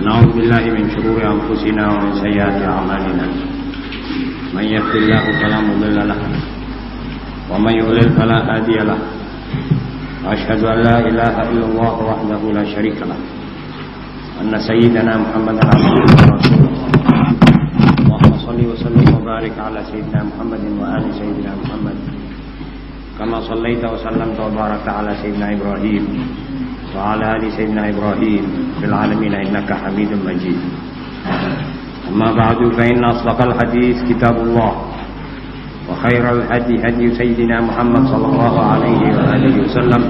ونعوذ بالله من شرور أنفسنا ومن سيئات أعمالنا من يهد الله فلا مضل له ومن يضلل فلا هادي له وأشهد أن لا إله إلا الله وحده لا شريك له أن سيدنا محمدا عبده ورسوله اللهم صل وسلم وبارك على سيدنا محمد وآل سيدنا محمد كما صليت وسلمت وباركت على سيدنا إبراهيم وعلى آل سيدنا إبراهيم في العالمين إنك حميد مجيد. أما بعد فإن أصدق الحديث كتاب الله وخير الهدي هدي سيدنا محمد صلى الله عليه وآله وسلم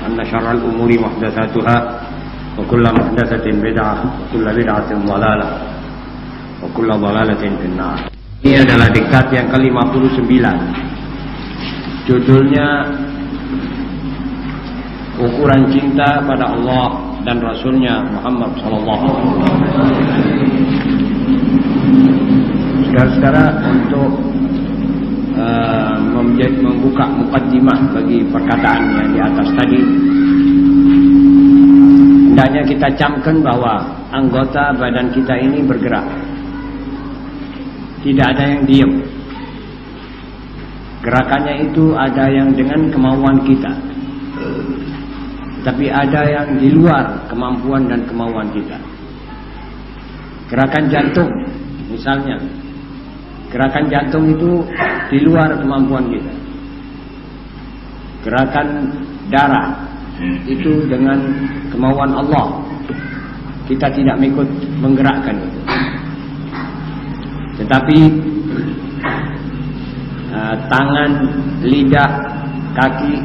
أن شر الأمور محدثاتها وكل محدثة بدعة وكل بدعة ضلالة وكل ضلالة في النار. Ini adalah diktat yang ke-59. Judulnya Ukuran Cinta pada Allah dan Rasulnya Muhammad Sallallahu Alaihi Wasallam. Saudara-saudara, untuk membuka mukaddimah bagi perkataan yang di atas tadi, hendaknya kita camkan bahwa anggota badan kita ini bergerak. Tidak ada yang diam. Gerakannya itu ada yang dengan kemauan kita, tapi ada yang di luar kemampuan dan kemauan kita. Gerakan jantung misalnya, gerakan jantung itu di luar kemampuan kita. Gerakan darah itu dengan kemauan Allah, kita tidak ikut menggerakkan itu. Tetapi tangan, lidah, kaki,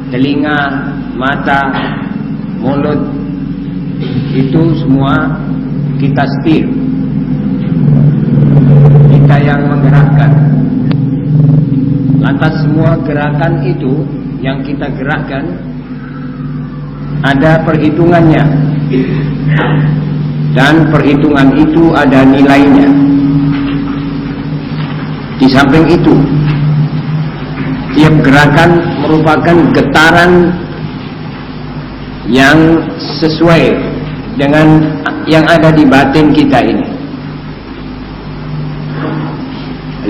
telinga, mata, mulut, itu semua kita setir, kita yang menggerakkan. Lantas semua gerakan itu yang kita gerakkan ada perhitungannya, dan perhitungan itu ada nilainya. Di samping itu, tiap gerakan merupakan getaran yang sesuai dengan yang ada di batin kita ini.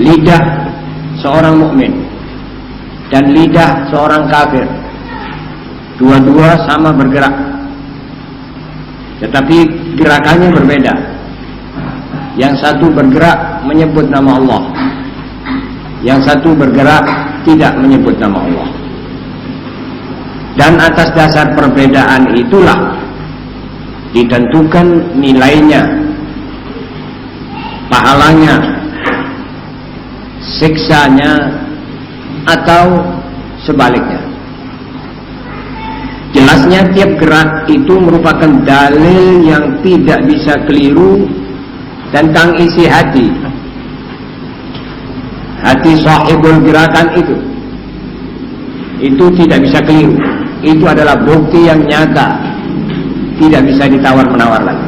Lidah seorang mukmin dan lidah seorang kafir, dua-dua sama bergerak, tetapi gerakannya berbeda. Yang satu bergerak menyebut nama Allah, yang satu bergerak tidak menyebut nama Allah. Dan atas dasar perbedaan itulah ditentukan nilainya, pahalanya, siksanya, atau sebaliknya. Jelasnya tiap gerak itu merupakan dalil yang tidak bisa keliru tentang isi hati. Hati sahibul gerakan itu tidak bisa keliru. Itu adalah bukti yang nyata, tidak bisa ditawar-menawar lagi.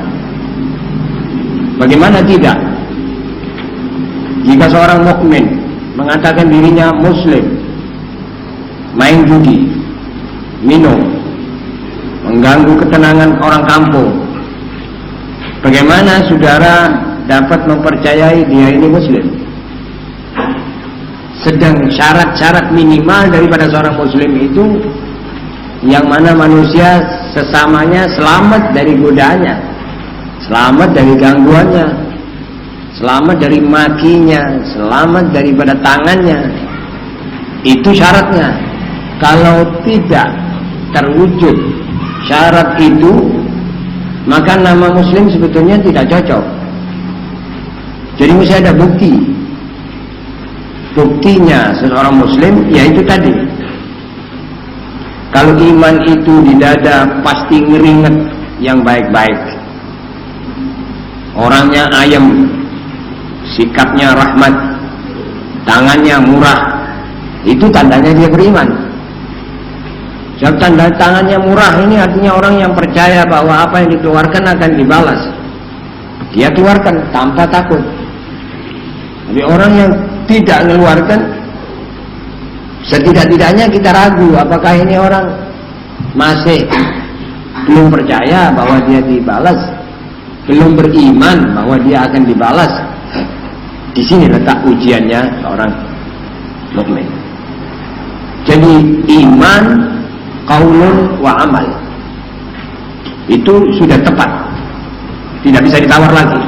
Bagaimana tidak? Jika seorang mukmin mengatakan dirinya muslim, main judi, minum, mengganggu ketenangan orang kampung, bagaimana saudara dapat mempercayai dia ini muslim? Sedang syarat-syarat minimal daripada seorang muslim itu yang mana manusia sesamanya selamat dari godaannya, selamat dari gangguannya, selamat dari makinya, selamat daripada tangannya. Itu syaratnya. Kalau tidak terwujud syarat itu, maka nama muslim sebetulnya tidak cocok. Jadi mesti ada bukti. Buktinya seorang muslim yaitu tadi, kalau iman itu di dada pasti ngeringet yang baik-baik, orangnya ayem, sikapnya rahmat, tangannya murah, itu tandanya dia beriman. Sebab tanda tangannya murah ini artinya orang yang percaya bahwa apa yang dikeluarkan akan dibalas. Dia keluarkan tanpa takut. Tapi orang yang tidak mengeluarkan, setidak-tidaknya kita ragu apakah ini orang masih belum percaya bahwa dia dibalas, belum beriman bahwa dia akan dibalas. Di sini letak ujiannya seorang mukmin. Jadi iman, qaulun wa amal itu sudah tepat, tidak bisa ditawar lagi.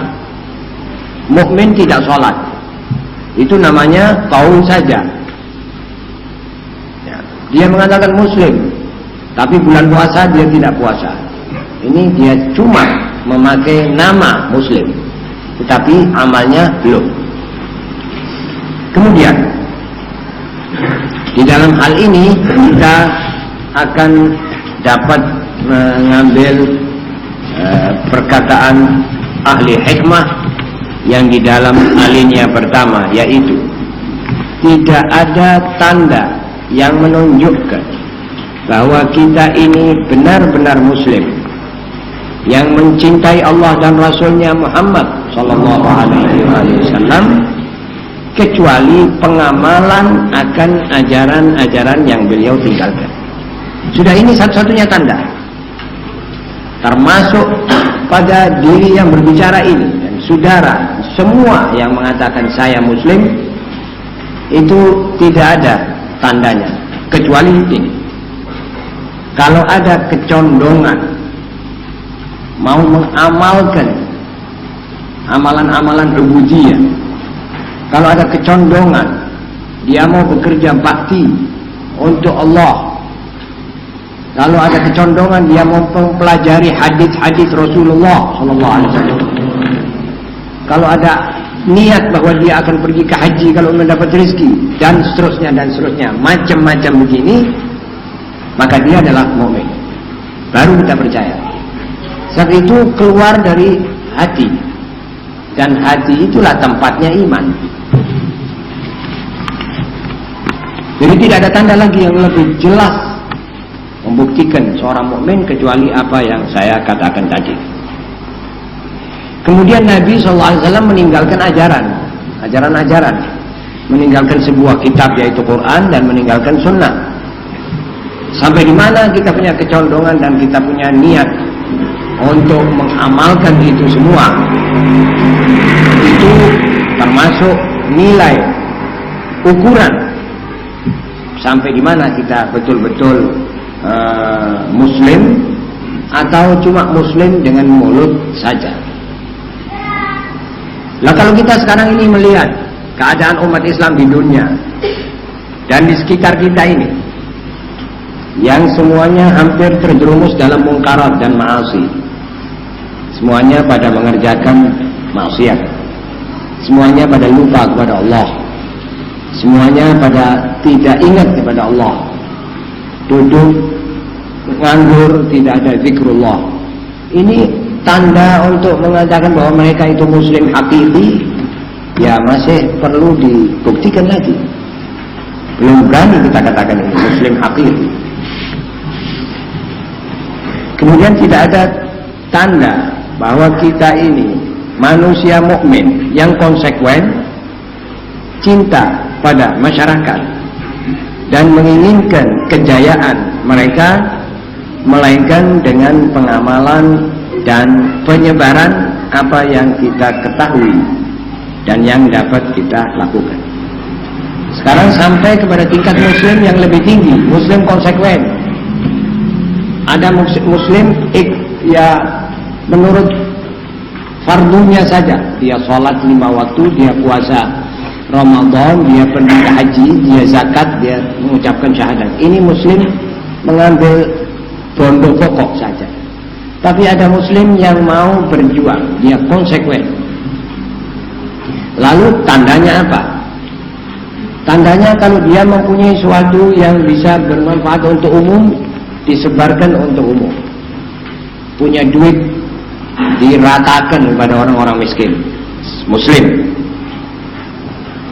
Mukmin tidak sholat, itu namanya qaul saja. Ya, dia mengatakan muslim, tapi bulan puasa dia tidak puasa. Ini dia cuma memakai nama muslim, tetapi amalnya belum. Kemudian di dalam hal ini kita akan dapat mengambil perkataan ahli hikmah yang di dalam alinea pertama, yaitu tidak ada tanda yang menunjukkan bahwa kita ini benar-benar muslim yang mencintai Allah dan Rasulnya Muhammad Sallallahu Alaihi Wasallam, kecuali pengamalan akan ajaran-ajaran yang beliau tinggalkan. Sudah, ini satu-satunya tanda, termasuk pada diri yang berbicara ini dan saudara semua yang mengatakan saya muslim, itu tidak ada tandanya kecuali ini. Kalau ada kecondongan mau mengamalkan amalan-amalan ubudiyah, kalau ada kecondongan dia mau bekerja bakti untuk Allah, kalau ada kecondongan dia mau mempelajari hadis-hadis Rasulullah SAW, kalau ada niat bahwa dia akan pergi ke haji kalau mendapat rezeki, dan seterusnya, macam-macam begini, maka dia adalah mukmin. Baru kita percaya. Sebab itu keluar dari hati, dan hati itulah tempatnya iman. Jadi tidak ada tanda lagi yang lebih jelas membuktikan seorang mukmin kecuali apa yang saya katakan tadi. Kemudian Nabi SAW meninggalkan ajaran-ajaran, meninggalkan sebuah kitab yaitu Quran, dan meninggalkan sunnah. Sampai di mana kita punya kecondongan dan kita punya niat untuk mengamalkan itu semua, itu termasuk nilai ukuran sampai di mana kita betul-betul muslim atau cuma muslim dengan mulut saja. Lah kalau kita sekarang ini melihat keadaan umat Islam di dunia dan di sekitar kita ini, yang semuanya hampir terjerumus dalam mungkarat dan maasi, semuanya pada mengerjakan maksiat, semuanya pada lupa kepada Allah, semuanya pada tidak ingat kepada Allah, duduk nganggur, tidak ada zikrullah. Ini tanda untuk mengatakan bahwa mereka itu muslim hakiki, ya masih perlu dibuktikan lagi. Belum berani kita katakan ini muslim hakiki. Kemudian tidak ada tanda bahwa kita ini manusia mukmin yang konsekuen, cinta pada masyarakat dan menginginkan kejayaan mereka, melainkan dengan pengamalan dan penyebaran apa yang kita ketahui dan yang dapat kita lakukan. Sekarang sampai kepada tingkat muslim yang lebih tinggi, muslim konsekuen. Ada muslim ya menurut fardunya saja, dia sholat 5 waktu, dia puasa Ramadan, dia pergi ke haji, dia zakat, dia mengucapkan syahadat. Ini muslim mengambil bondo pokok saja. Tapi ada muslim yang mau berjuang, dia konsekuen. Lalu tandanya apa? Tandanya kalau dia mempunyai sesuatu yang bisa bermanfaat untuk umum, disebarkan untuk umum. Punya duit, diratakan kepada orang-orang miskin, muslim.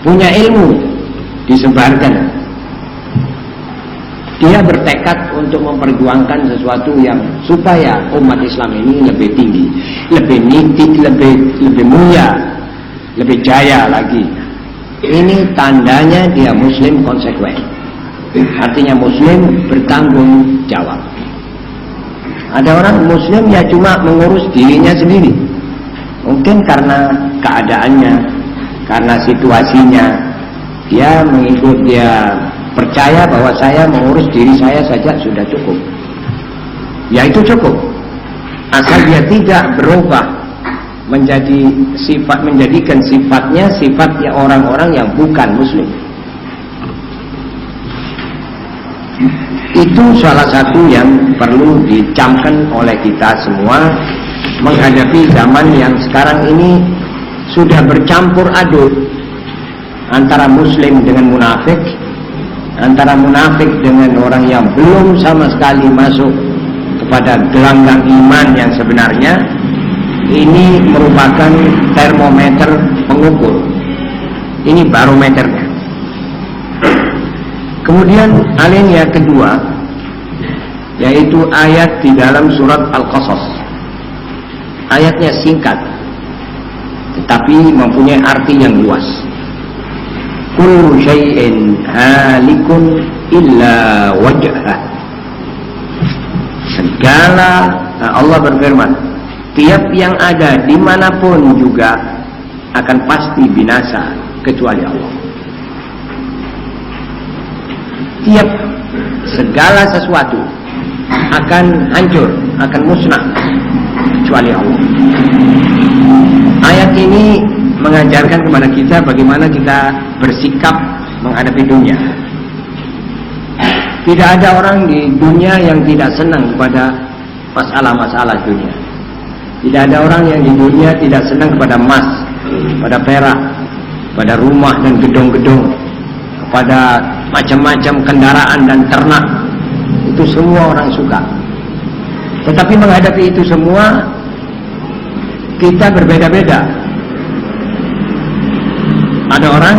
Punya ilmu, disebarkan. Dia bertekad untuk memperjuangkan sesuatu yang supaya umat Islam ini lebih tinggi, lebih nitik, lebih mulia, lebih jaya lagi. Ini tandanya dia muslim konsekuen. Artinya muslim bertanggung jawab. Ada orang muslim ya cuma mengurus dirinya sendiri. Mungkin karena keadaannya, karena situasinya, dia percaya bahwa saya mengurus diri saya saja sudah cukup. Ya itu cukup. Asal dia tidak berubah menjadikan sifatnya sifat orang-orang yang bukan muslim. Itu salah satu yang perlu dicamkan oleh kita semua menghadapi zaman yang sekarang ini sudah bercampur aduk antara muslim dengan munafik, antara munafik dengan orang yang belum sama sekali masuk kepada gelanggang iman yang sebenarnya. Ini merupakan termometer pengukur, ini barometernya. Kemudian alinea kedua, yaitu ayat di dalam surat Al-Qasas. Ayatnya singkat, tetapi mempunyai arti yang luas. Kullu syai'in halikun illa wajhah. Segala, Allah berfirman, tiap yang ada dimanapun juga akan pasti binasa kecuali Allah. Tiap segala sesuatu akan hancur, akan musnah kecuali Allah. Ayat ini mengajarkan kepada kita bagaimana kita bersikap menghadapi dunia. Tidak ada orang di dunia yang tidak senang kepada masalah-masalah dunia. Tidak ada orang yang di dunia tidak senang kepada emas, pada perak, pada rumah dan gedung-gedung, pada macam-macam kendaraan dan ternak. Itu semua orang suka. Tetapi menghadapi itu semua kita berbeda-beda. Ada orang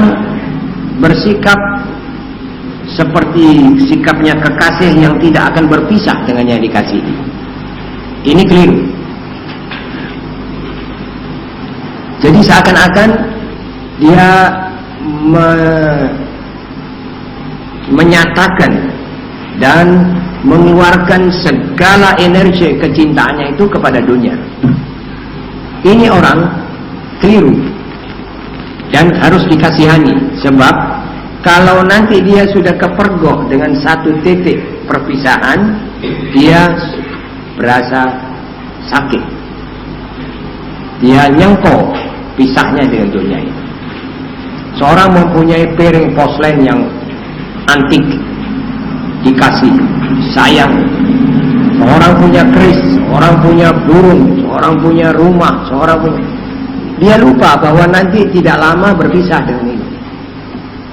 bersikap seperti sikapnya kekasih yang tidak akan berpisah dengan yang dikasihi. Ini keliru. Jadi seakan-akan dia menyatakan dan mengeluarkan segala energi kecintaannya itu kepada dunia. Ini orang keliru dan harus dikasihani, sebab kalau nanti dia sudah kepergok dengan satu titik perpisahan, dia berasa sakit, dia nyengkok pisahnya dengan dunia ini. Seorang mempunyai piring porselen yang antik, dikasih, sayang. Seorang punya keris, seorang punya burung, seorang punya rumah, seorang punya... Dia lupa bahwa nanti tidak lama berpisah dengan ini.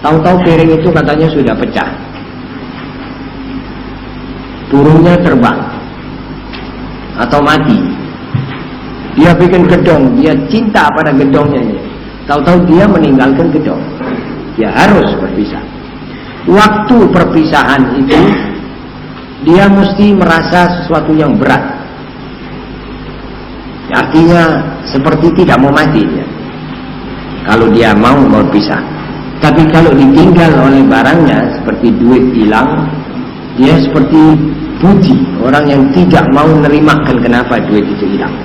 Tahu-tahu piring itu katanya sudah pecah, burungnya terbang atau mati. Dia bikin gedong, dia cinta pada gedongnya ini. Tahu-tahu dia meninggalkan gedong, dia harus berpisah. Waktu perpisahan itu dia mesti merasa sesuatu yang berat. Artinya seperti tidak mau mati dia, kalau dia mau berpisah. Tapi kalau ditinggal oleh barangnya, seperti duit hilang, dia seperti Budi, orang yang tidak mau menerimakan kenapa duit itu hilang.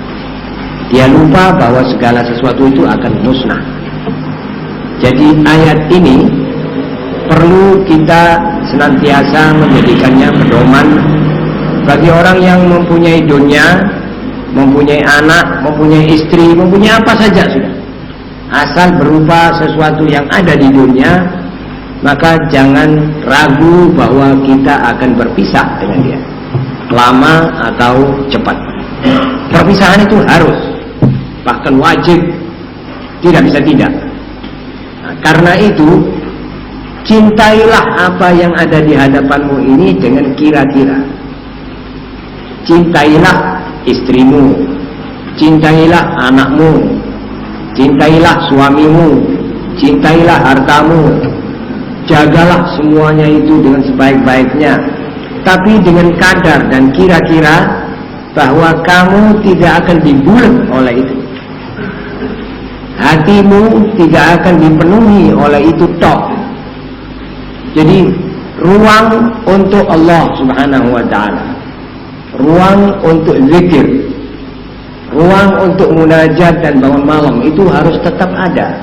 Dia lupa bahwa segala sesuatu itu akan musnah. Jadi ayat ini perlu kita senantiasa menjadikannya pedoman bagi orang yang mempunyai dunia, mempunyai anak, mempunyai istri, mempunyai apa saja sudah. Asal berupa sesuatu yang ada di dunia, maka jangan ragu bahwa kita akan berpisah dengan dia, lama atau cepat. Perpisahan itu harus, bahkan wajib, tidak bisa tidak. Nah, karena itu cintailah apa yang ada di hadapanmu ini dengan kira-kira. Cintailah istrimu, cintailah anakmu, cintailah suamimu, cintailah hartamu, jagalah semuanya itu dengan sebaik-baiknya, tapi dengan kadar dan kira-kira bahwa kamu tidak akan dibulet oleh itu. Hatimu tidak akan dipenuhi oleh itu tok. Jadi ruang untuk Allah Subhanahu wa ta'ala, ruang untuk zikir, ruang untuk munajat dan bangun malam itu harus tetap ada.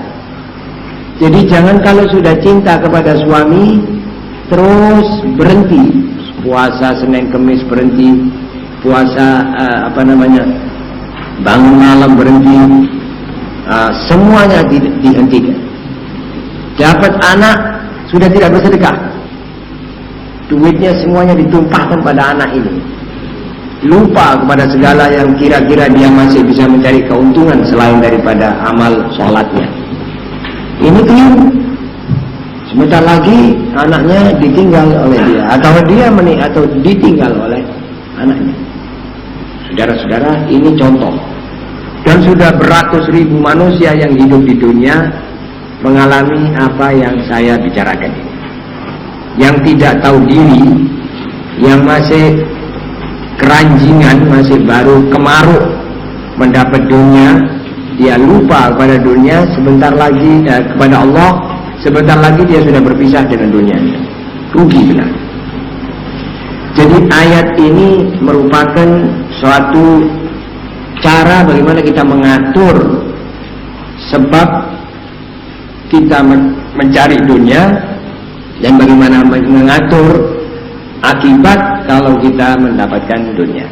Jadi jangan kalau sudah cinta kepada suami terus berhenti. Puasa Senin Kemis berhenti, puasa bangun malam berhenti, semuanya dihentikan. Dapat anak sudah tidak bersedekah, duitnya semuanya ditumpahkan pada anak ini. Lupa kepada segala yang kira-kira dia masih bisa mencari keuntungan selain daripada amal sholatnya. Ini keliru. Sebentar lagi anaknya ditinggal oleh dia, atau dia atau ditinggal oleh anaknya. Saudara-saudara, ini contoh. Dan sudah beratus ribu manusia yang hidup di dunia mengalami apa yang saya bicarakan ini. Yang tidak tahu diri, yang masih keranjingan, masih baru kemaruk mendapat dunia, dia lupa kepada dunia, sebentar lagi kepada Allah, sebentar lagi dia sudah berpisah dengan dunia. Rugi benar. Jadi ayat ini merupakan suatu cara bagaimana kita mengatur sebab kita mencari dunia, dan bagaimana mengatur akibat kalau kita mendapatkan dunia.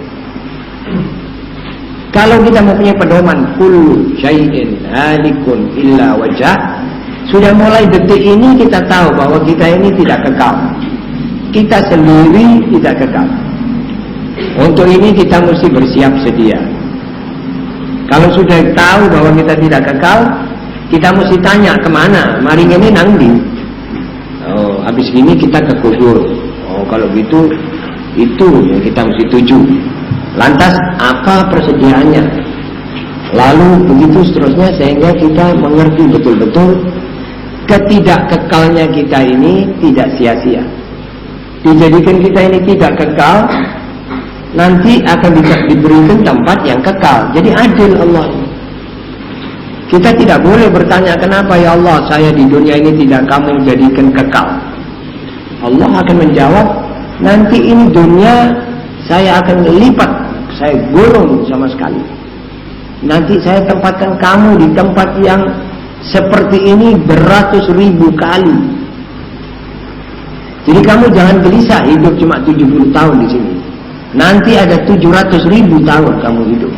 Kalau kita mempunyai pedoman kullu syai'in halikun illa wajah, sudah mulai detik ini kita tahu bahwa kita ini tidak kekal. Kita sendiri tidak kekal. Untuk ini kita mesti bersiap sedia. Kalau sudah tahu bahwa kita tidak kekal, kita mesti tanya kemana, maring ini nangdi. Oh, habis ini kita ke kubur. Oh, kalau gitu itu yang kita mesti tuju. Lantas apa persediaannya? Lalu begitu seterusnya sehingga kita mengerti betul-betul ketidakkekalnya kita ini tidak sia-sia. Dijadikan kita ini tidak kekal, nanti akan diberikan tempat yang kekal. Jadi adil Allah. Kita tidak boleh bertanya, kenapa ya Allah saya di dunia ini tidak kamu jadikan kekal. Allah akan menjawab, nanti ini dunia saya akan lipat, saya gulung sama sekali. Nanti saya tempatkan kamu di tempat yang seperti ini beratus ribu kali. Jadi kamu jangan gelisah hidup cuma 70 tahun di sini. Nanti ada 700 ribu tahun kamu hidup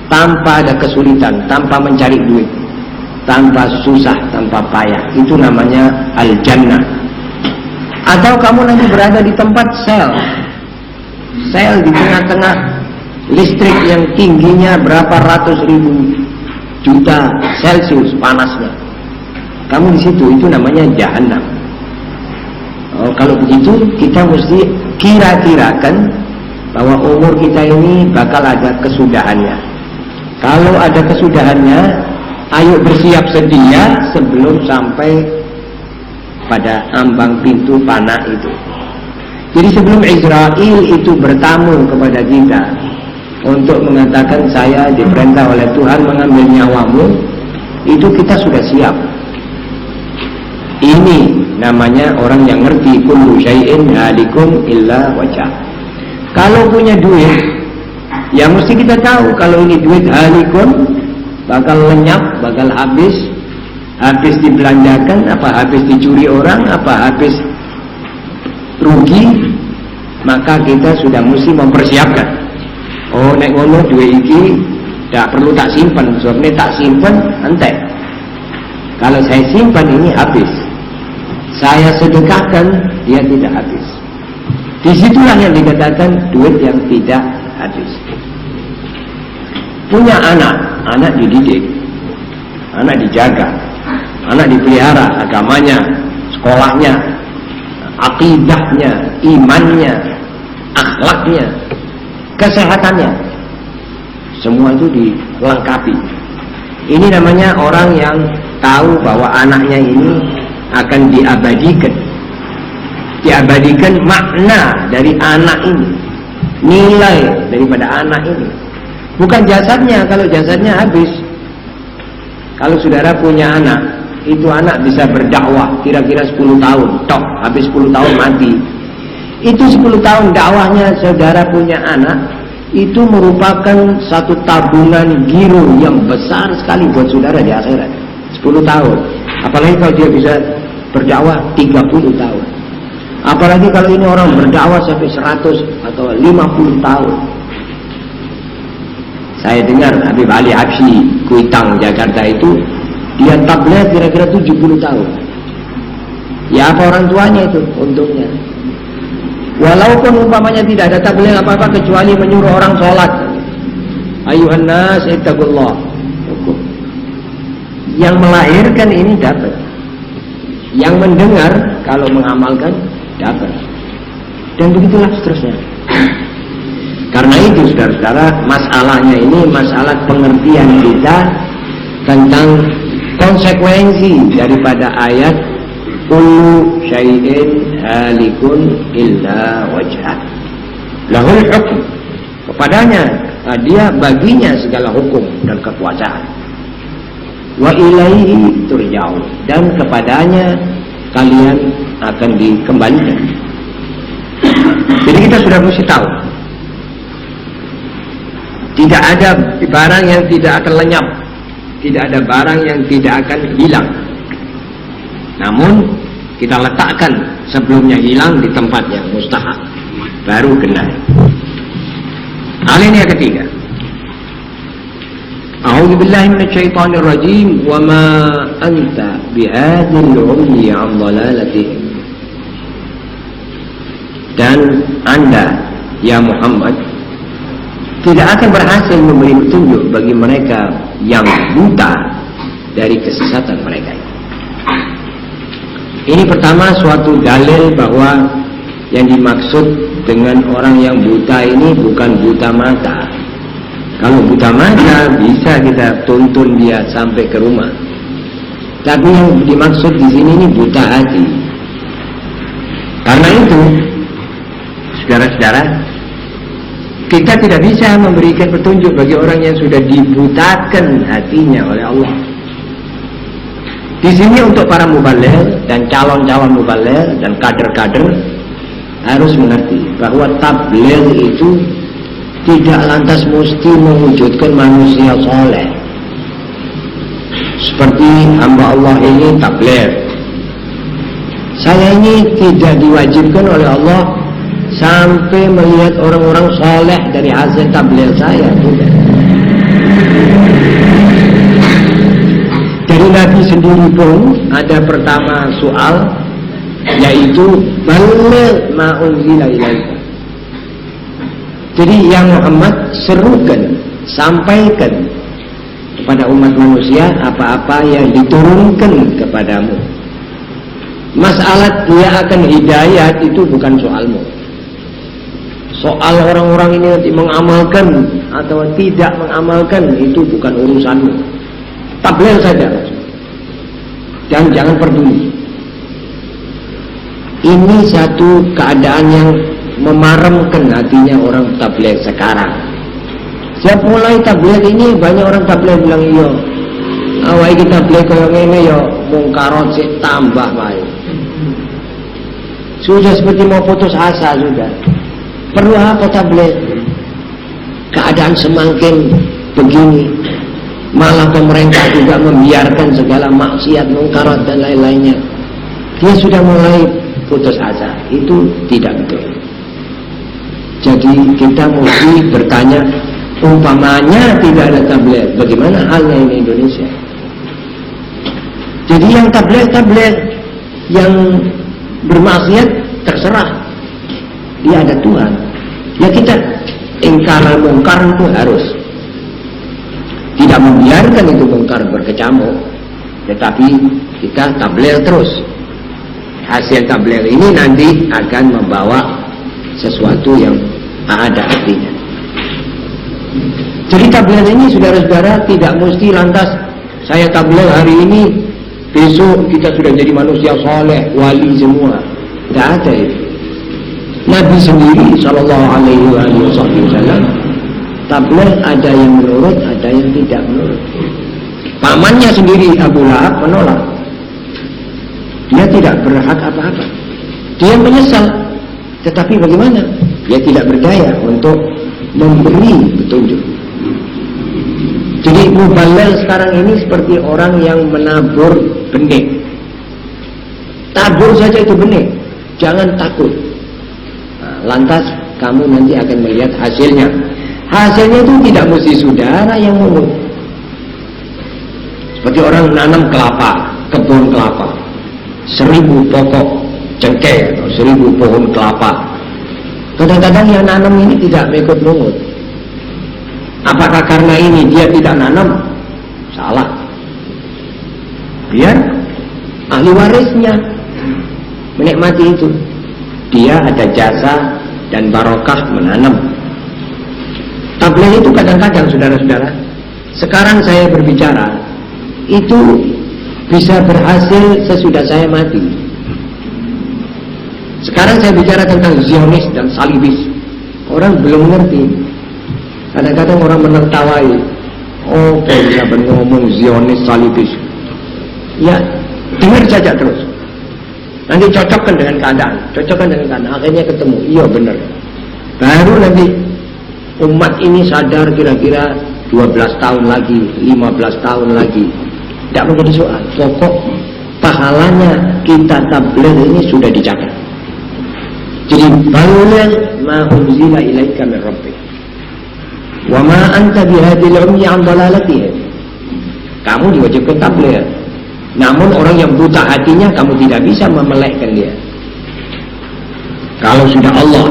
tanpa ada kesulitan, tanpa mencari duit, tanpa susah, tanpa payah. Itu namanya al-jannah. Atau kamu nanti berada di tempat sel di tengah-tengah listrik yang tingginya berapa ratus ribu juta Celcius panasnya. Kamu di situ, itu namanya jahanam. Oh, kalau begitu kita mesti kira-kirakan bahwa umur kita ini bakal ada kesudahannya. Kalau ada kesudahannya, ayo bersiap sedia sebelum sampai pada ambang pintu panah itu. Jadi sebelum Israel itu bertamu kepada kita untuk mengatakan saya diperintah oleh Tuhan mengambil nyawamu, itu kita sudah siap. Ini namanya orang yang ngerti kullu syai'in halikun illa wajah. Kalau punya duit, ya mesti kita tahu kalau ini duit halikun, bakal lenyap, bakal habis dibelanjakan, apa habis dicuri orang, apa habis rugi, maka kita sudah mesti mempersiapkan. Oh, nek ngono duit iki tidak perlu tak simpan, soalnya tak simpan entek. Kalau saya simpan ini habis, saya sedekahkan dia tidak habis. Disitulah yang dikatakan duit yang tidak habis. Punya anak dididik, anak dijaga, anak dipelihara agamanya, sekolahnya, akidahnya, imannya, akhlaknya, kesehatannya, semua itu dilengkapi. Ini namanya orang yang tahu bahwa anaknya ini akan diabadikan makna dari anak ini, nilai daripada anak ini, bukan jasadnya. Kalau jasadnya habis, kalau saudara punya anak, itu anak bisa berdakwah kira-kira 10 tahun, tok, habis 10 tahun mati. Itu 10 tahun dakwahnya saudara punya anak, itu merupakan satu tabungan giro yang besar sekali buat saudara di akhirat. 10 tahun. Apalagi kalau dia bisa berdakwah 30 tahun. Apalagi kalau ini orang berdakwah sampai 100 atau 50 tahun. Saya dengar Habib Ali Habsyi, Kuitang, Jakarta itu, dia tabligh kira-kira 70 tahun. Ya apa orang tuanya itu untungnya. Walaupun umpamanya tidak ada tabligh apa-apa kecuali menyuruh orang sholat. Ayuhan nas ittaqullah. Yang melahirkan ini dapat. Yang mendengar kalau mengamalkan dapat. Dan begitulah seterusnya. Karena itu saudara-saudara, masalahnya ini masalah pengertian kita tentang konsekuensi daripada ayat kullu syai'in halikun illa wajhah lahul hukm. Kepadanya, dia baginya segala hukum dan kekuasaan. Wa ilaihi turja'un, dan kepadanya kalian akan dikembalikan. Jadi kita sudah mesti tahu, tidak ada barang yang tidak akan lenyap, tidak ada barang yang tidak akan hilang. Namun kita letakkan sebelumnya hilang di tempat yang mustahak, baru kena. Hal ini yang ketiga. A'udzubillahi minasyaitonir rajim. Wa ma anta bihadzal 'umyi 'an dhalalatihim. Dan Anda ya Muhammad tidak akan berhasil memberi petunjuk bagi mereka yang buta dari kesesatan mereka. Ini pertama suatu dalil bahwa yang dimaksud dengan orang yang buta ini bukan buta mata. Kalau buta mata bisa kita tuntun dia sampai ke rumah. Tapi yang dimaksud di sini ini buta hati. Karena itu, saudara-saudara, kita tidak bisa memberikan petunjuk bagi orang yang sudah dibutakan hatinya oleh Allah. Di sini untuk para mubaligh dan calon-calon mubaligh dan kader-kader harus mengerti bahwa tabligh itu tidak lantas mesti mewujudkan manusia soleh. Seperti hamba Allah ini tabligh. Saya ini tidak diwajibkan oleh Allah sampai melihat orang-orang soleh dari hasil tabligh saya, tidak. Dari Nabi sendiri pun ada pertama soal, yaitu balligh ma unzila ilaika. Jadi yang Muhammad serukan, sampaikan kepada umat manusia apa-apa yang diturunkan kepadamu. Masalah dia akan hidayat itu bukan soalmu. Soal orang-orang ini nanti mengamalkan atau tidak mengamalkan itu bukan urusanmu. Tabligh saja, dan jangan peduli. Ini satu keadaan yang memaremkan hatinya orang tabligh sekarang. Sejak mulai tabligh ini banyak orang tabligh bilang iya, awak iki tabligh kaya ngene ya mungkarot sik tambah wae. Sudah seperti mau putus asa sudah. Perlu apa tabligh? Keadaan semakin begini, malah pemerintah juga membiarkan segala maksiat, mungkarat dan lain-lainnya. Dia sudah mulai putus asa. Itu tidak betul. Jadi kita mesti bertanya, umpamanya tidak ada tabligh, bagaimana halnya ini Indonesia? Jadi yang tabligh yang bermaksiat terserah, dia ada Tuhan. Ya kita ingkar mungkar itu harus, tidak membiarkan itu mungkar berkecamuk, tetapi kita tabligh terus. Hasil tabligh ini nanti akan membawa sesuatu yang ada artinya. Jadi tabligh ini saudara-saudara tidak mesti lantas saya tabligh hari ini, besok kita sudah jadi manusia soleh, wali semua. Tidak ada itu. Nabi sendiri Sallallahu Alaihi Wasallam tabligh ada yang menurut, ada yang tidak menurut. Pamannya sendiri Abu Lahab menolak. Dia tidak berhak apa-apa. Dia menyesal. Tetapi bagaimana? Dia tidak berdaya untuk memberi petunjuk. Jadi muballigh sekarang ini seperti orang yang menabur benih. Tabur saja itu benih, jangan takut. Nah, lantas kamu nanti akan melihat hasilnya. Hasilnya itu tidak mesti saudara yang mungut. Seperti orang menanam kelapa, kebun kelapa, 1000 pokok cengkeh atau 1000 pohon kelapa. Kadang-kadang yang nanam ini tidak ikut mungut. Apakah karena ini dia tidak nanam? Salah. Biar ahli warisnya menikmati itu. Dia ada jasa dan barokah menanam. Tabligh itu kadang-kadang saudara-saudara, sekarang saya berbicara itu bisa berhasil sesudah saya mati. Sekarang saya bicara tentang Zionis dan Salibis. Orang belum ngerti. Kadang-kadang orang menertawai. Oh, kok bisa ngomong Zionis, Salibis? Ya, dengar saja terus. Nanti cocokkan dengan keadaan. Akhirnya ketemu. Iya benar. Baru nanti umat ini sadar kira-kira 12 tahun lagi, 15 tahun lagi. Tidak menjadi soal. Pokok pahalanya kita tabligh ini sudah dicatat. Jadi balligh ma unzila ilaika min rabbik. Wa ma anta bihadil ummi an dalalatihim. Kamu diwajibkan tabligh. Namun orang yang buta hatinya kamu tidak bisa memelekkan dia. Kalau sudah Allah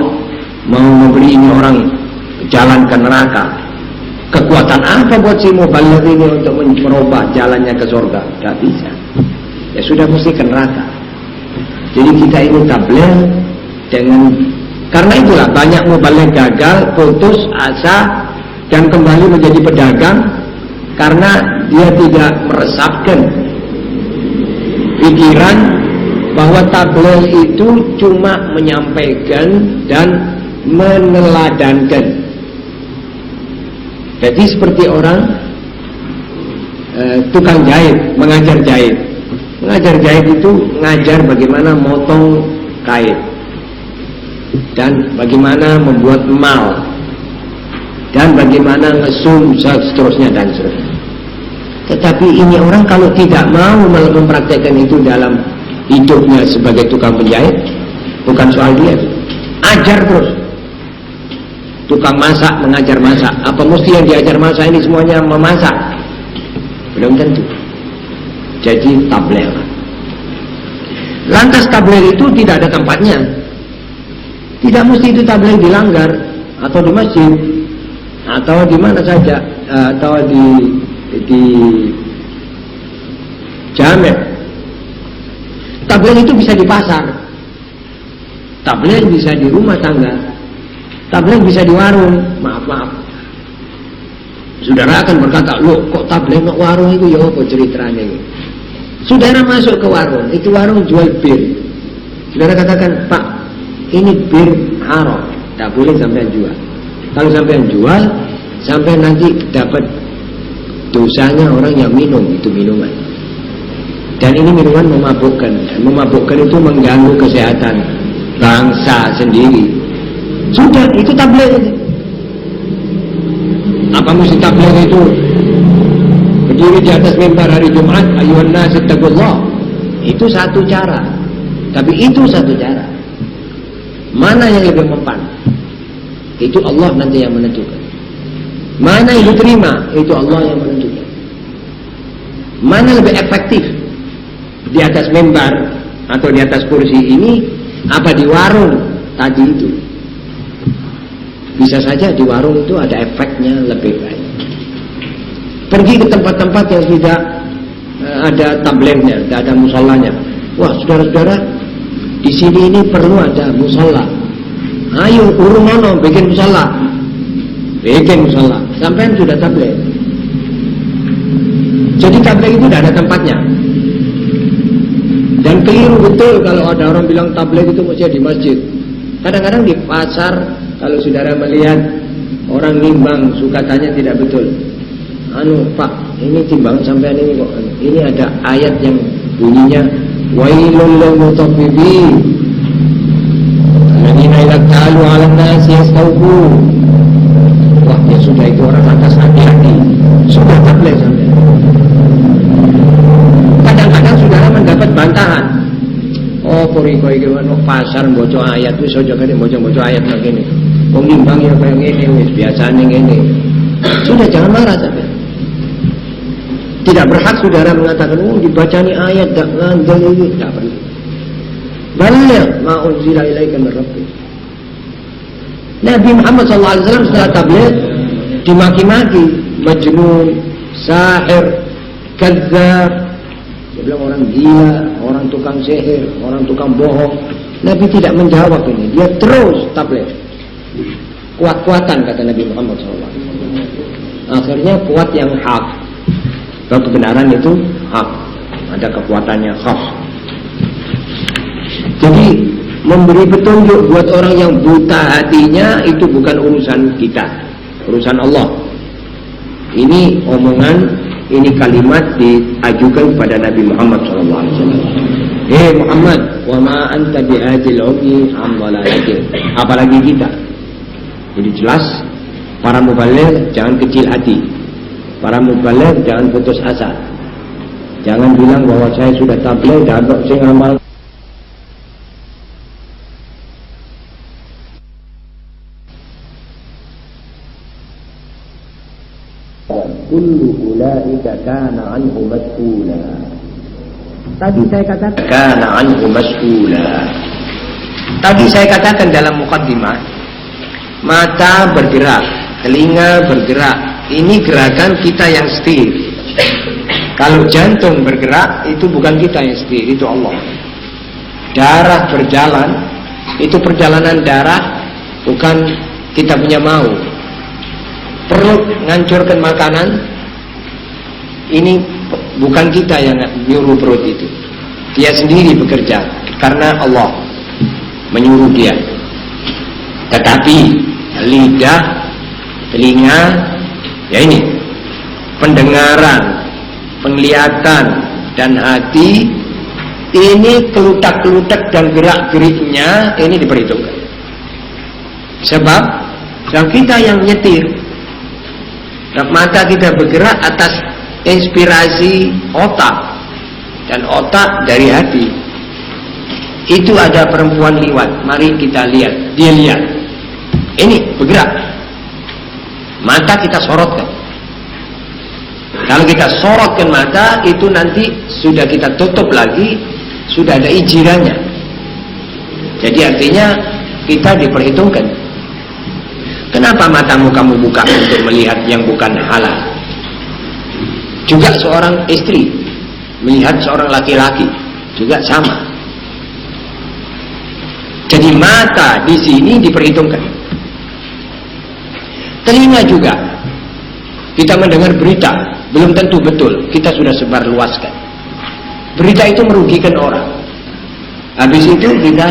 mau memberi ini orang jalan ke neraka, kekuatan apa buat si muballigh ini untuk merubah jalannya ke surga? Tidak bisa. Ya sudah mesti ke neraka. Jadi kita ini tabligh dengan, karena itulah banyak muballigh gagal, putus asa dan kembali menjadi pedagang karena dia tidak meresapkan pikiran bahwa tabligh itu cuma menyampaikan dan meneladankan. Jadi seperti orang tukang jahit, mengajar jahit. Mengajar jahit itu ngajar bagaimana motong kain dan bagaimana membuat emal dan bagaimana ngesum seterusnya dan seterusnya. Tetapi ini orang kalau tidak mau mempraktekkan itu dalam hidupnya sebagai tukang penjahit, bukan soal dia, ajar terus. Tukang masak mengajar masak, apa mesti yang diajar masak ini semuanya memasak? Belum tentu. Jadi tabligh. Lantas tabligh itu tidak ada tempatnya. Tidak mesti itu tabligh dilanggar atau di masjid atau di mana saja atau di jamet. Tabligh itu bisa di pasar, tabligh bisa di rumah tangga, tabligh bisa di warung. Maaf, saudara akan berkata, loh kok tabligh nang warung itu ya apa ceritanya ini? Saudara masuk ke warung, itu warung jual bir. Saudara katakan, Pak, ini bir haram, tak boleh sampean jual. Kalau sampean jual, sampai nanti dapat dosanya orang yang minum itu minuman. Dan ini minuman memabukkan. Dan memabukkan itu mengganggu kesehatan bangsa sendiri. Sudah, itu tabligh. Apa mesti tabligh itu berdiri di atas mimbar hari Jumat, ayuhan nas ittaqullah? Itu satu cara. Tapi itu satu cara. Mana yang lebih mempan? Itu Allah nanti yang menentukan. Mana yang diterima? Itu Allah yang menentukan. Mana lebih efektif? Di atas mimbar atau di atas kursi ini, apa di warung tadi itu? Bisa saja di warung itu ada efeknya lebih baik. Pergi ke tempat-tempat yang tidak ada tablighnya, tidak ada musallanya. Wah, saudara-saudara, di sini ini perlu ada musalla. Ayo urung ono bikin musalla. Bikin musalla. Sampai sudah tabligh. Jadi tabligh itu tidak ada tempatnya. Dan keliru betul kalau ada orang bilang tabligh itu mesti di masjid. Kadang-kadang di pasar, kalau saudara melihat orang nimbang, katanya tidak betul. Pak, ini timbang sampean ini kok. Ini ada ayat yang bunyinya wailul lil mutaffifin. Alladzina idza Wala ta'alu 'alan nasi yastawfu. Wah, ya sudah, itu orang atas hati-hati. Sudah tabligh sampai. Kadang-kadang saudara mendapat bantahan. Oh, koriko iki ono pasar maca ayat wis aja kene maca ayat ngene. Wong nimbang ya kaya ngene wis biasane ngene. Sudah, jangan marah sampai. Tidak berhak saudara mengatakan, oh dibacani ayat dak ngandel ini, tak perlu. Baligh ma unzila ilaika min rabbik. Nabi Muhammad SAW setelah tabligh dimaki-maki, majnun, sahir, kadzdzab. Dia bilang orang gila, orang tukang sihir, orang tukang bohong. Nabi tidak menjawab ini, dia terus tabligh. Kuat-kuatan kata Nabi Muhammad SAW. Akhirnya kuat yang hak. Kalau kebenaran itu hak, ada kekuatannya khas. Jadi memberi petunjuk buat orang yang buta hatinya itu bukan urusan kita, urusan Allah. Ini omongan, ini kalimat diajukan kepada Nabi Muhammad SAW. Hei Muhammad, wa ma anta bihadil ummi am dalalah. Apalagi kita. Jadi jelas, para mubaligh jangan kecil hati. Para mubaligh jangan putus asa. Jangan bilang bahwa saya sudah tabligh dan saya ngamal. Kullu ulaika kana anhu mas'ula. Tadi saya katakan kana anhu mas'ula. Tadi saya katakan dalam mukaddimah, mata bergerak, telinga bergerak. Ini gerakan kita yang setir. Kalau jantung bergerak, itu bukan kita yang setir, itu Allah. Darah berjalan, itu perjalanan darah, bukan kita punya mau. Perut ngancurkan makanan, ini bukan kita yang nyuruh perut itu. Dia sendiri bekerja, karena Allah menyuruh dia. Tetapi lidah, telinga, ya ini pendengaran, penglihatan, dan hati, ini kelutak-kelutak dan gerak-geriknya ini diperhitungkan. Sebab kita yang nyetir, mata kita bergerak atas inspirasi otak, dan otak dari hati. Itu ada perempuan liwat, mari kita lihat, dia lihat, ini bergerak. Mata kita sorotkan. Kalau kita sorotkan mata, itu nanti sudah kita tutup lagi, sudah ada ijirannya. Jadi artinya kita diperhitungkan. Kenapa matamu kamu buka untuk melihat yang bukan halal? Juga seorang istri melihat seorang laki-laki juga sama. Jadi mata di sini diperhitungkan. Telinga juga. Kita mendengar berita, belum tentu betul, kita sudah sebarluaskan. Berita itu merugikan orang. Habis itu kita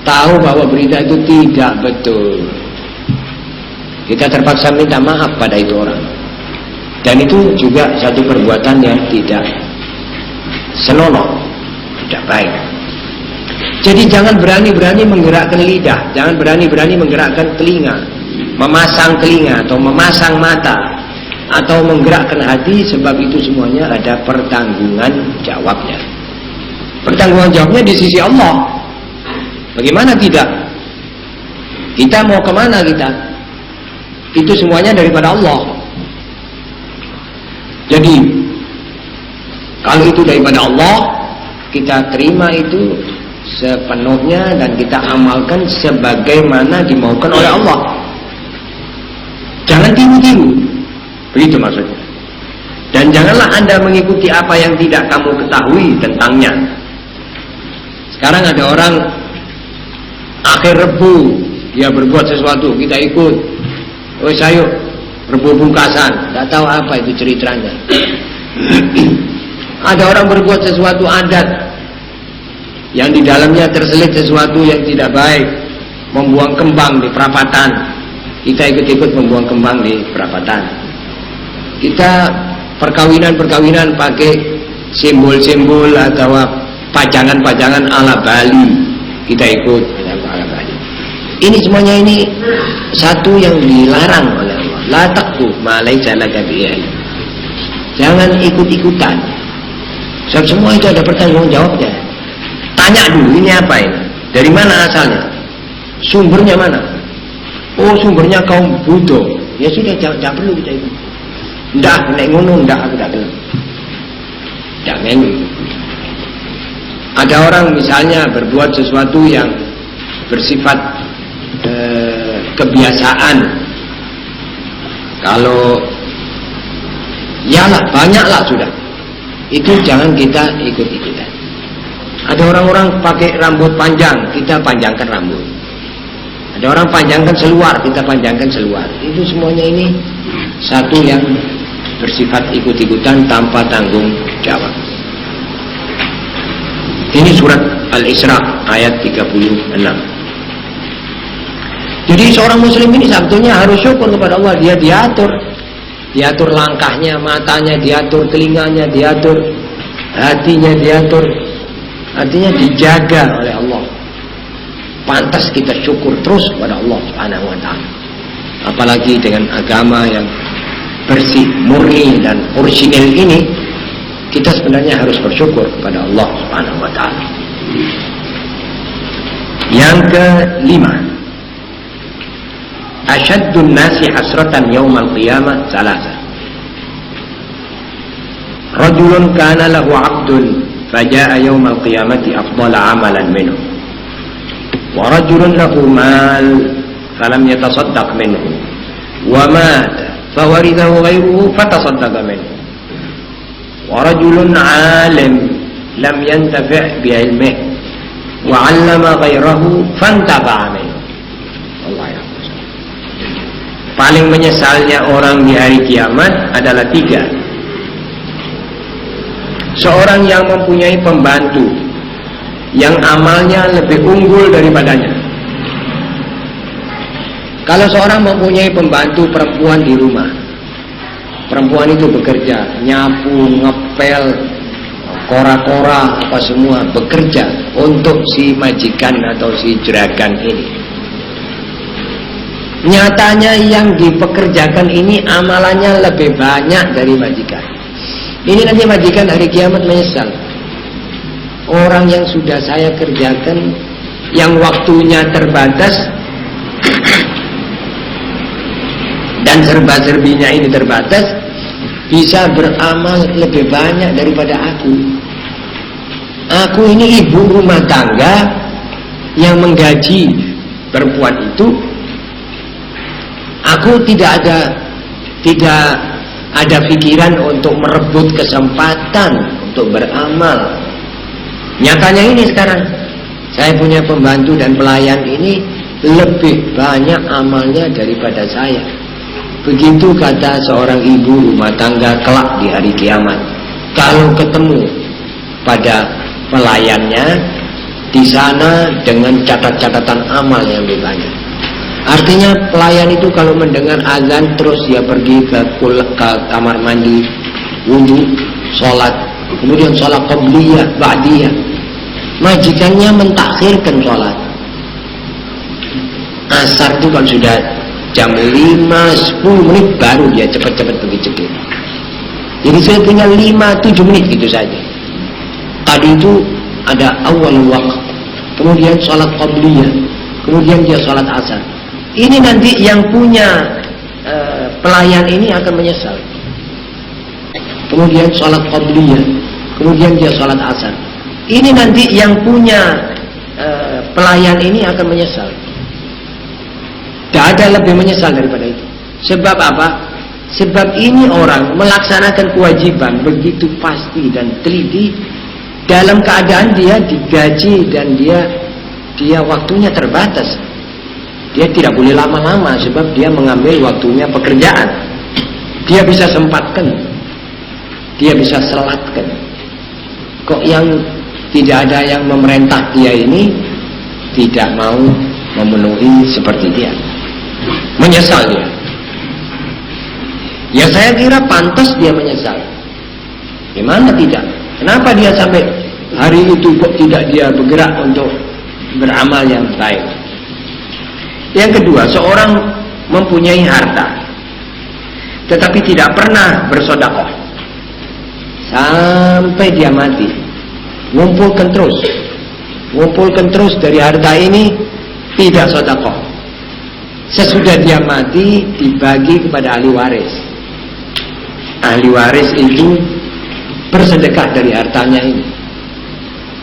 tahu bahwa berita itu tidak betul. Kita terpaksa minta maaf pada itu orang. Dan itu juga satu perbuatan yang tidak senonoh, tidak baik. Jadi jangan berani-berani menggerakkan lidah, jangan berani-berani menggerakkan telinga, memasang telinga atau memasang mata, atau menggerakkan hati, sebab itu semuanya ada pertanggungan jawabnya. Pertanggungan jawabnya di sisi Allah. Bagaimana tidak? Kita mau kemana kita? Itu semuanya daripada Allah. Jadi kalau itu daripada Allah, kita terima itu sepenuhnya dan kita amalkan sebagaimana dimaukan oleh Allah. Jangan tiru-tiru, begitu maksudnya. Dan janganlah Anda mengikuti apa yang tidak kamu ketahui tentangnya. Sekarang ada orang akhir Rebu dia berbuat sesuatu, kita ikut. Oh sayo, Rebu Bungkasan, tidak tahu apa itu ceritanya. Ada orang berbuat sesuatu adat yang di dalamnya terselip sesuatu yang tidak baik, membuang kembang di perapatan. Kita ikut-ikut membuang kembang di perapatan. Kita perkawinan pakai simbol-simbol atau pajangan-pajangan ala Bali. Kita ikut ala Bali. Ini semuanya ini satu yang dilarang oleh Allah. La taqfu ma laysa laka bihi ilm. Jangan ikut-ikutan. Sebab semua itu ada pertanggungjawabnya. Tanya dulu, ini apa ini? Dari mana asalnya? Sumbernya mana? Oh, sumbernya kaum Buddha. Ya sudah, jangan perlu kita ikut. Ndak, nek ngono ndak, aku tak kenal. Jangan. Ada orang misalnya berbuat sesuatu yang bersifat kebiasaan. Kalau yalah, banyaklah sudah. Itu jangan kita ikut-ikutan. Ada orang-orang pakai rambut panjang, kita panjangkan rambut. Ada orang panjangkan seluar, kita panjangkan seluar. Itu semuanya ini satu yang bersifat ikut-ikutan tanpa tanggung jawab. Ini surat Al-Isra ayat 36. Jadi seorang muslim ini sebetulnya harus syukur kepada Allah. Dia diatur langkahnya, matanya diatur, telinganya diatur, hatinya diatur. Artinya dijaga oleh Allah. Pantas kita syukur terus kepada Allah Subhanahu wa taala. Apalagi dengan agama yang bersih, murni dan orisinil ini, kita sebenarnya harus bersyukur kepada Allah Subhanahu wa taala. Yang kelima, asyaddun nasi hasratan yaumal qiyamah salasa. Rajulun kana lahu 'abdun faja'a yaumal qiyamati afdala 'amalan minhu. Wa rajulun lahu mal falam yatasaddaq minhu. Wa mata fawarithahu ghayruhu fatasaddaqa minhu. Wa rajulun 'alim lam yantafi' bi 'ilmihi wa 'allama ghayrahu fantafa'a minhu. Allah ya. Paling menyesalnya orang di hari kiamat adalah 3. Seorang yang mempunyai pembantu yang amalnya lebih unggul daripadanya. Kalau seorang mempunyai pembantu perempuan di rumah, perempuan itu bekerja, nyapu, ngepel, kora-kora, apa semua, bekerja untuk si majikan atau si juragan ini. Nyatanya yang dipekerjakan ini amalannya lebih banyak dari majikan. Ini nanti majikan hari kiamat menyesal. Orang yang sudah saya kerjakan, yang waktunya terbatas dan serba-serbinya ini terbatas, bisa beramal lebih banyak daripada aku. Aku ini ibu rumah tangga yang menggaji perempuan itu. Aku tidak ada pikiran untuk merebut kesempatan untuk beramal. Nyatanya ini sekarang saya punya pembantu dan pelayan ini lebih banyak amalnya daripada saya. Begitu kata seorang ibu rumah tangga kelak di hari kiamat. Kalau ketemu pada pelayannya di sana dengan catatan amal yang lebih banyak. Artinya pelayan itu kalau mendengar azan terus dia pergi ke kamar mandi, wudu, sholat, kemudian sholat qabliyah, ba'diyah. Majikannya mentakhirkan sholat. Asar itu kalau sudah jam 5-10 menit baru dia cepat-cepat pergi cekir. Jadi saya punya 5-7 menit gitu saja. Tadi itu ada awal waqt, kemudian sholat qabliyah, kemudian dia sholat asar. Ini nanti yang punya pelayan ini akan menyesal. Kemudian sholat qabliyah, kemudian dia sholat asar. Ini nanti yang punya pelayan ini akan menyesal. Tidak ada lebih menyesal daripada itu. Sebab apa? Sebab ini orang melaksanakan kewajiban begitu pasti dan teliti dalam keadaan dia digaji dan dia waktunya terbatas. Dia tidak boleh lama-lama sebab dia mengambil waktunya pekerjaan. Dia bisa sempatkan, dia bisa selatkan. Kok yang tidak ada yang memerintah dia ini tidak mau memenuhi seperti dia, menyesal dia. Ya saya kira pantas dia menyesal. Gimana tidak? Kenapa dia sampai hari itu kok tidak dia bergerak untuk beramal yang baik? Yang kedua, seorang mempunyai harta tetapi tidak pernah bersedekah sampai dia mati, ngumpulkan terus dari harta ini, tidak sedekah. Sesudah dia mati dibagi kepada ahli waris. Ahli waris itu bersedekah dari hartanya ini.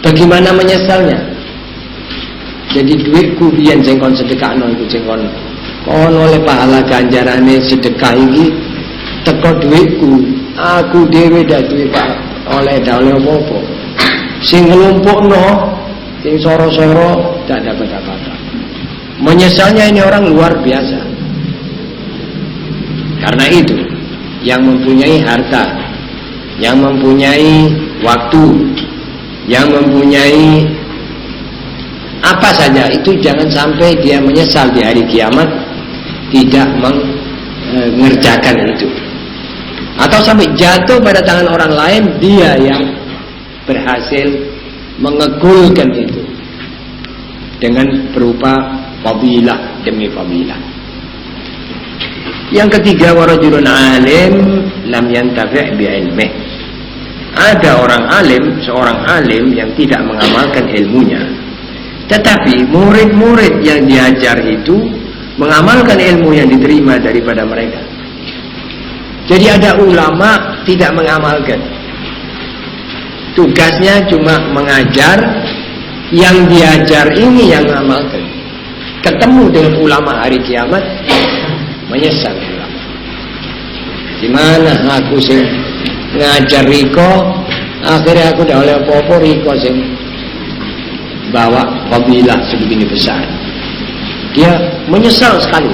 Bagaimana menyesalnya? Jadi duitku biyen sing kon sedekahno iku sing kon oleh pahala ganjarane sedekah iki teko duitku, aku dhewe dak duwe Pak oleh apa-apa. Sing ngelumpukno, sing soro-soro tak dapat apa-apa. Menyesalnya ini orang luar biasa. Karena itu, yang mempunyai harta, yang mempunyai waktu, yang mempunyai apa saja, itu jangan sampai dia menyesal di hari kiamat tidak mengerjakan itu, atau sampai jatuh pada tangan orang lain, dia yang berhasil mengegulkan itu dengan berupa fadilah demi fadilah. Yang ketiga, warajulun alim lam yantafi' bi ilmih. Ada orang alim, seorang alim yang tidak mengamalkan ilmunya, tetapi murid-murid yang diajar itu mengamalkan ilmu yang diterima daripada mereka. Jadi ada ulama tidak mengamalkan, tugasnya cuma mengajar, yang diajar ini yang mengamalkan. Ketemu dengan ulama hari kiamat, menyesal ulama. Gimana aku sing ngajar Riko, akhirnya aku dah oleh apa-apa, Riko sing bawa fadilah sebegini besar. Dia menyesal sekali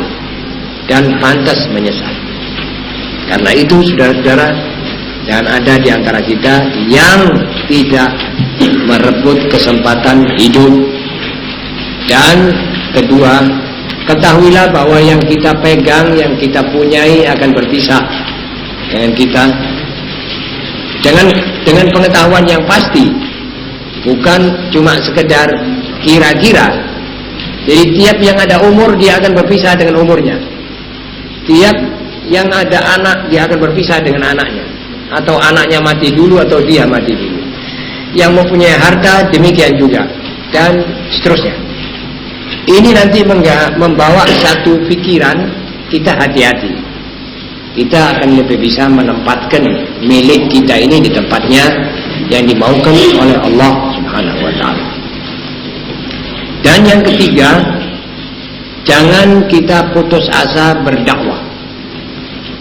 dan pantas menyesal. Karena itu, saudara-saudara, jangan ada di antara kita yang tidak merebut kesempatan hidup. Dan kedua, ketahuilah bahwa yang kita pegang, yang kita punyai akan berpisah dengan kita, dengan pengetahuan yang pasti, bukan cuma sekedar kira-kira. Jadi tiap yang ada umur dia akan berpisah dengan umurnya, tiap yang ada anak dia akan berpisah dengan anaknya, atau anaknya mati dulu atau dia mati dulu. Yang mempunyai harta demikian juga, dan seterusnya. Ini nanti membawa satu pikiran, kita hati-hati. Kita akan lebih bisa menempatkan milik kita ini di tempatnya yang dimaukan oleh Allah Subhanahu wa ta'ala. Dan yang ketiga, jangan kita putus asa berdakwah.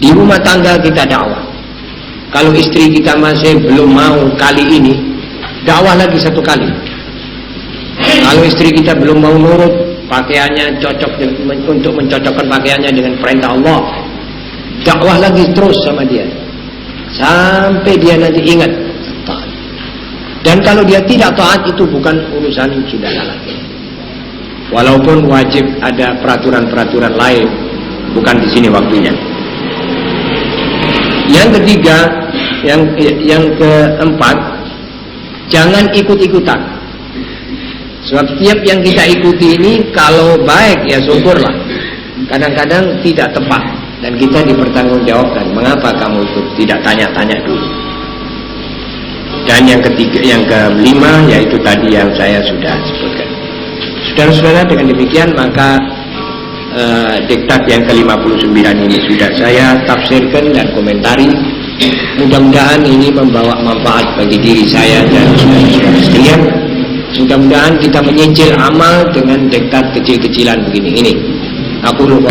Di rumah tangga kita dakwah. Kalau istri kita masih belum mau kali ini, dakwah lagi satu kali. Kalau istri kita belum mau nurut, pakaiannya cocok untuk mencocokkan pakaiannya dengan perintah Allah, dakwah lagi terus sama dia sampai dia nanti ingat taat. Dan kalau dia tidak taat, itu bukan urusan saudara lagi. Walaupun wajib ada peraturan-peraturan lain, bukan di sini waktunya. Yang ketiga, yang keempat, jangan ikut-ikutan. Sebab tiap yang kita ikuti ini kalau baik ya syukurlah. Kadang-kadang tidak tepat dan kita dipertanggungjawabkan. Mengapa kamu ikut? Tidak tanya-tanya dulu. Dan yang ketiga, yang kelima, yaitu tadi yang saya sudah sebutkan. Saudara-saudara, dengan demikian maka diktat yang ke-59 ini sudah saya tafsirkan dan komentari. Mudah-mudahan ini membawa manfaat bagi diri saya dan saudara-saudara sekalian. Mudah-mudahan kita menyicil amal dengan diktat kecil-kecilan begini ini. Aku lupa.